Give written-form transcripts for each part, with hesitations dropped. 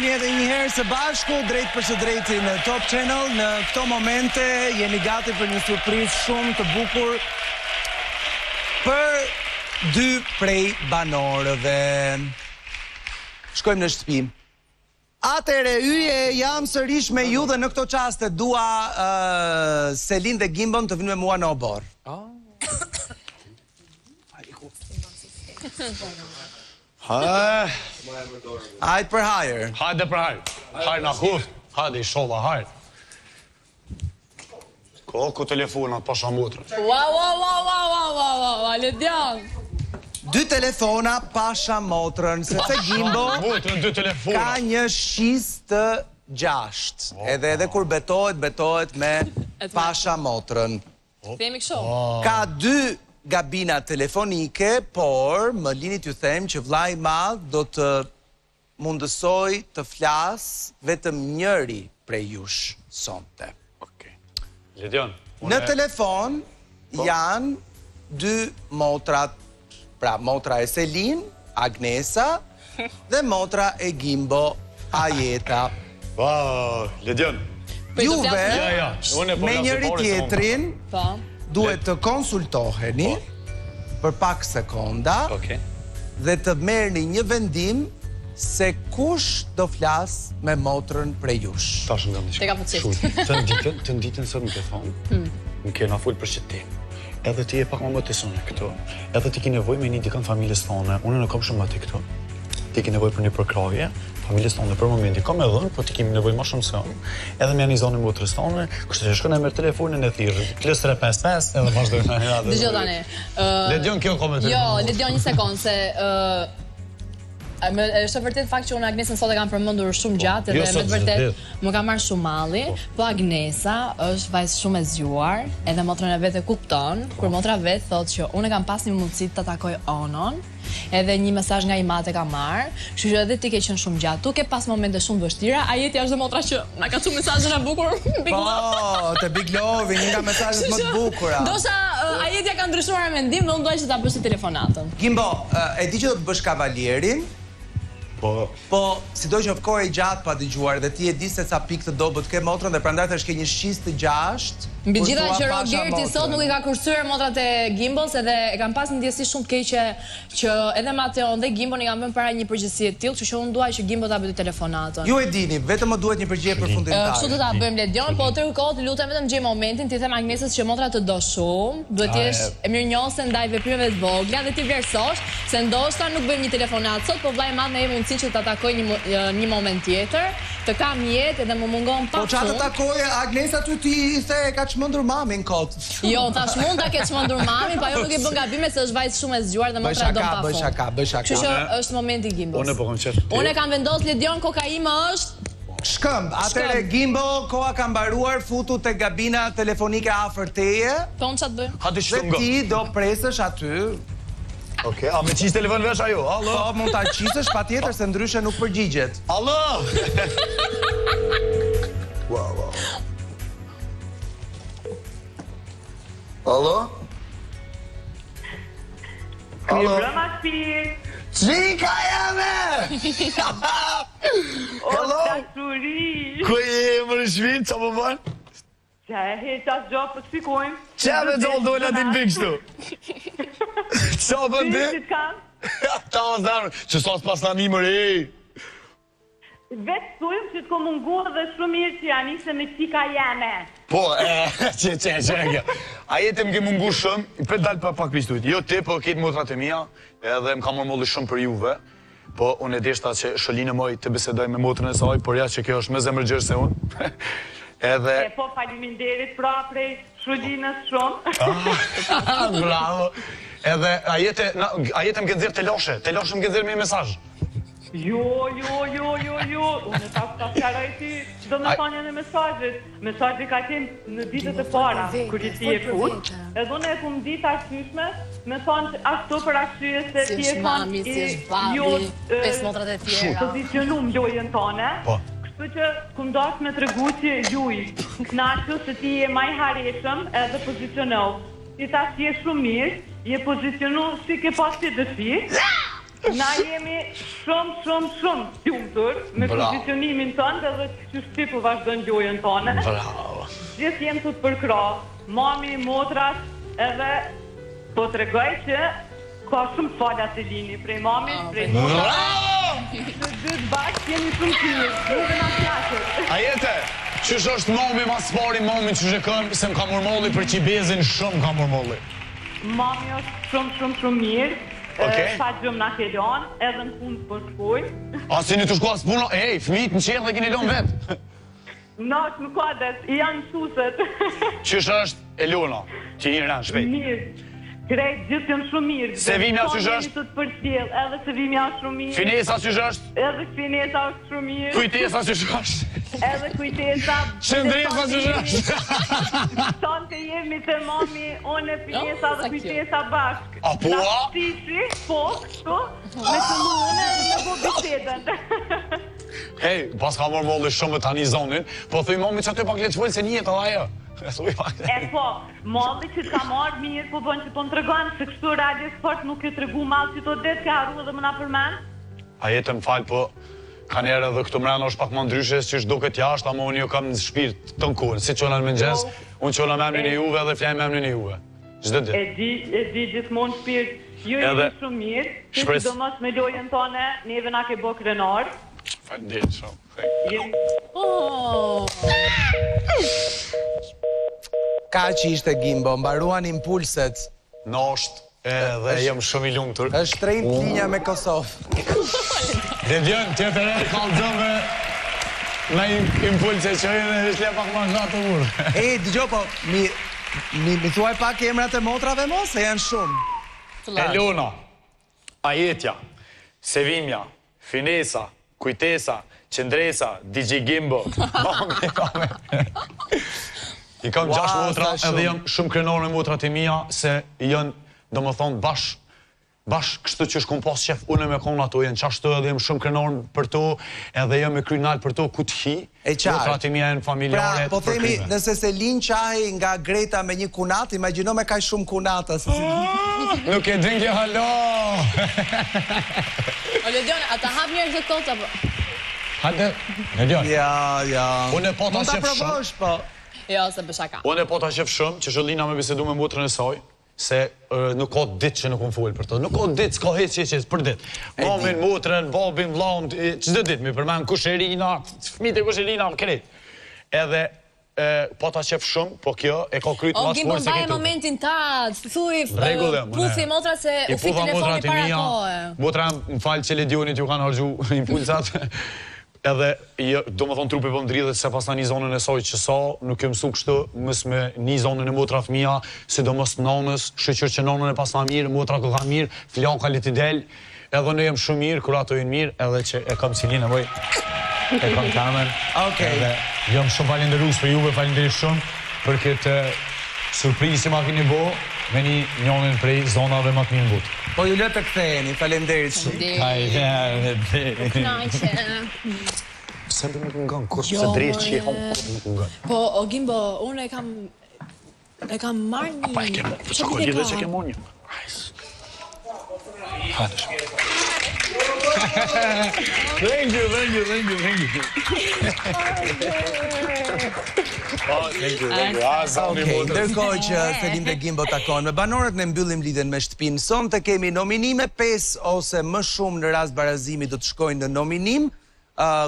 Jemi edhe një herë së bashku, drejt për së drejti në Top Channel. Në këto momente jemi gati për një surprizë shumë të bukur për dy prej banorëve. Shkojmë në shtëpi. Atëre, yje jam sërish me ju dhe në këto qaste dua Selin dhe Gimbon të vinë me mua në obor. Hajde për hajër. Hajde për hajër. Hajde në huft. Hajde i sholla, hajde. Ku telefonat pasha mutrën. Ua, Ledion. 2 telefona pasha motrën, sepse Gimbo Mutrën 2 telefona. ka një shiz të 6. Edhe kur betohet me pasha motrën. Themi kështu. Ka 2 gabina telefonike, por më lini t'ju them që vllai i madh do të mundësoj të flas vetëm njëri prej jush sonte. Okej. Ledion. Në telefon janë 2 motrat, pra motra e Selin, Agnesa, dhe motra e Gimbo, Ajeta. Ledion. Juve, me njëri tjetrin, duhet të konsultoheni për pak sekonda dhe të merrni një vendim se kush do flas me motrën prej jush. Tash nga më shkë. Të nditën sot më ke thonë, më kena full për qëtim. Edhe ti e pak më të sonë këto. Edhe ti ki nevoj me një dikën familjes tonë. Unë në kom shumë ati këto. Ti ki nevoj për një përkrahje, familjes tonë për momenti kom edhe, po ti kemi nevoj më shumë se unë. Edhe me janë i zonë në motrës tonë, kështë që shkën e mërë telefonin e thirë, + 355, edhe vazhdojnë në edhe. Dëgjoj tani. Ledion kjo kom e telefon. Jo, Ledion një sekundë, se është e vërtet fakt që unë Agnesën sot e kam përmendur shumë gjatë dhe me të vërtet më ka marrë shumë malli, po Agnesa është vajzë shumë e zgjuar, edhe motrën e vet e kupton, kur motra vet thotë që unë kam pas një mundësi të takoj Onon, edhe një mesazh nga Imate ka marrë, kështu që edhe ti ke qenë shumë gjatë. Tu ke pas momente shumë vështira, Ajeti është dhe motra që na ka thënë mesazhin e bukur. Po, te Big Love, një nga mesazhet më të bukura. Ndoshta Ajeti ka ndryshuar mendim dhe unë doja që ta bësh telefonatën. Gimbo, e di që do të bësh kavalierin, po sido që kohë e gjatë pa dëgjuar dhe ti e di se sa pikë të dobët ke motrën dhe prandaj tash ke një shiz të 6. Mbi gjitha që Rogerti sot nuk i ka kursyer motrat e Gimbos edhe e kam pas një ndjesi shumë të keqe që edhe Mateon dhe Gimbon i kam vënë para një përgjegjësie të tillë, kështu që unë duaj që Gimbo ta bëjë telefonatën. Ju e dini, vetëm më duhet një përgjigje përfundimtare. Kështu do ta bëjmë Ledion, po atë kohë të lutem vetëm gjej momentin ti them Agnesës që motra të do shumë, duhet të jesh e mirënjohëse ndaj veprimeve të vogla dhe ti vlerësosh se ndoshta nuk bëjmë një telefonat sot, po vllai i madh më jep mundësi që ta takoj një moment tjetër, të kam jetë edhe më mungon pak. Po çfarë të takoje Agnesa ty ti se ka çmendur mamin kot. Jo, tash mund ta ketë çmendur mamin, po ajo nuk e bën gabime se është vajzë shumë e zgjuar dhe motra do pa fund. Bëj shaka. Kështu që është momenti Gimbos. Unë po kam qef. Unë kam vendosur Ledion kokaina është shkëmb. Atëre Gimbo, koha ka mbaruar, futu te gabina telefonike afër teje. Po unë ç'a të bëj? Hadi shtungo. Ti do presësh aty. Okej, a me qis telefon vesh ajo? Allo? Po mund ta qisësh patjetër se ndryshe nuk përgjigjet. Allo? Wow. Allo? Allo? Qika jeme! O, dashuri! Ku e më në shvinë, qa më banë? Qa e heqa gjopë të shpikojmë? Qa me gjollë dojnë atin bikështu? Qa bën ti? Ty kanë? Ta më zarë, që sot pas në një mëri. Vetë sujmë që t'ko munguar dhe shumë mirë që janë ishe me qika jeme. Po, që. A jetë më ke mungu shumë, për dalë për pak pistujt. Jo ti, po ketë motrat e mija, edhe më ka molli shumë për juve. Po, unë e deshta që Sholinë moj të bisedoj me motrën e saj, por ja që kjo është me zemër gjërë se unë. Edhe... E po, faliminderit pra prej Sholinës shumë. Bravo. Edhe, a jetë më ke dzirë të loshe më ke dzirë me mesazh. Jo. Unë pas qaraj ti do me thonja në mesazhet. Mesazhi ka qenë në ditët e para, kur ti e fut. Edhe unë e kum ditë arsyeshme, me thonë ashtu për arsye se ti e mami, si është babi, pesë motrat e tjera. Pozicionum lojën tone. Po. Kështu që kum dash me tregu që juj, knaqu se ti je më i hareshëm edhe pozicionohu. Ti tash je shumë mirë, je pozicionu si ke pas ti dëshirë. Na jemi shumë lumtur me pozicionimin tonë dhe që shtipu vazhdojnë gjojën tonë. Bravo. Gjithë jemë të përkra, mami, motrat, edhe po të regoj që ka shumë falat të lini, prej mami, prej motrat. Bravo! Të gjithë bashkë jemi shumë qyri, nuk e nga plashër. A jete, qësh është mami mas pari, mami që shekën, se më ka mërmolli për qibezin, shumë ka mërmolli. Mami është shumë mirë. Sa gjëmë nga kelon, edhe në punë për shkoj. A si një të shkuas puno? Ej, fëmijët në qelë dhe kini lon vetë. Nash më kodet, janë shuset. Qësh është Elona, që një rënë shpejt? Mirë. Krejt gjithë janë shumë mirë. Sevimja qësh është? Edhe Sevimja është shumë mirë. Finesa qësh është? Edhe Finesa është shumë mirë. Kujtesa qësh është? Edhe Kujtesa. Qëndresa qësh është? Tonë të jemi të mami, one Finesa dhe Kujtesa bashkë. A po? Na stishi, po, kështu, me të luene dhe po bisedën. Hej, pas ka mërmolli shumë të tani zonin, po thuj mami që aty pak letë shvojnë se një jetë edhe ajo. E po, malli që t'ka marrë mirë, po bënë që po në tregonë, se kështu Radio Sport nuk e tregu malë që to detë ka arru edhe më na përmen. A jetë më falë, po ka njerë edhe këtu mrena është pak më ndryshe, që është duke t'jashtë, ama unë jo kam në shpirt të nkurë. Si qona në mëngjes, unë qona me emrin e juve dhe flaj me emrin e juve. Gjdo dit. E di gjithmonë shpirt, ju e di shumë mirë, që do mos me lojën tone, neve na ke bo krenar. Faleminderit shumë. Ka që ishte Gimbo, mbaruan impulset. Nosht edhe jem shumë i lumtur. është trejnë linja me Kosovë. Dhe djën, tjetër e kalëzëm me impulse që e dhe shle pak ma gjatë të murë. E, dëgjo, po, mi thuaj pak emrat e motrave mo, se janë shumë. Elona, Ajetja, Sevimja, Finesa, Kujtesa, Qendresa, DJ Gimbo. I kam 6 motra edhe jam shumë krenor me motrat e mija se janë, do më thonë, bashkë kështu që shkom pas qef une me konë ato, janë qashtu edhe jam shumë krenor për to, edhe jam me krynal për to ku t'hi, motrat e mija janë familjare. Pra, po themi, nëse se linë qahi nga Greta me një kunat, imagino me kaj shumë kunatës. Nuk e dringje halo! O Ledion, a ta hap njërë të kota, po? Hajde, Ledion. Ja. Unë e po ta qef provosh, po. Jo, se bëshaka. Unë e po ta qef shumë, që Shëllina me bisedu me motrën e saj, se nuk ka ditë që nuk unë full për to. Nuk ka ditë, s'ka heq për ditë. Mamin, motrën, babin, vlaun, qëtë ditë mi përmen, kusherina, fmit e kusherina, më kretë. Edhe, po ta qef shumë, po kjo e ka krytë mas Gimbo, mbaje momentin ta, thuj, puthi motra se u fi telefoni para kohë. Motra më falë që Ledionit ju kanë hargju impulsat. Edhe, do më thonë trupi për më dridhet se pas ta një zonën e soj që sa, nuk e mësu kështu, mës me një zonën e motra fëmija, si do mës nanës, shqyqër që nanën e pas ta mirë, motra ku ka mirë, flian ka liti del, edhe në jem shumë mirë, kur ato jenë mirë, edhe që e kam cilin e voj, e kam kamen. Edhe, jam shumë falenderus për juve, falenderis shumë, për këtë surprizë që ma kini bo, me një njënën prej zonave ma të mirë në butë. Po ju letë të këthejeni, falenderit shumë. Se bë nuk ngan, kusë se drejtë që i homë, nuk ngan. Po, o Gimbo, unë e kam marrë një... Pa e kemë, që ko lidhe që kemë unë një. Hajde shumë. Thank you. Ndërkohë që Selim dhe Gimbo takon me banorët, ne mbyllim lidhen me shtëpinë. Sonte kemi nominime, 5 ose më shumë në rast barazimi do të shkojnë në nominim.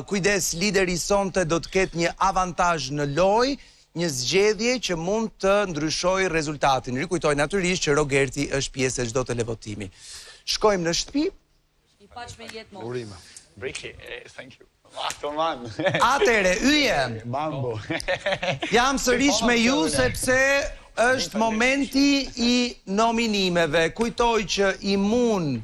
Kujdes, lideri sonte do të ketë një avantazh në lojë, një zgjedhje që mund të ndryshojë rezultatin. Rikujtoj natyrisht që Rogerti është pjesë e çdo televotimi. Shkojmë në shtëpi. I paq me jetë mo. Urime. Briki, thank you. Man. Atere, yje. Mambo. Jam sërish me ju sepse është momenti i nominimeve. Kujtoj që i mund,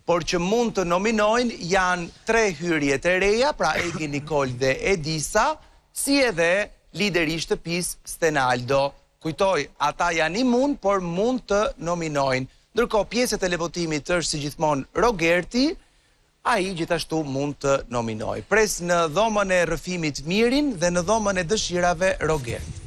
por që mund të nominojnë, janë 3 hyrjet e reja, pra Egi, Nikol dhe Edisa, si edhe lideri i shtëpis Stenaldo. Kujtoj, ata janë i mund, por mund të nominojnë. Ndërkohë, pjesë e televotimit është si gjithmonë Rogerti, a i gjithashtu mund të nominoj. Pres në dhomën e rrëfimit Mirin dhe në dhomën e dëshirave Rogert.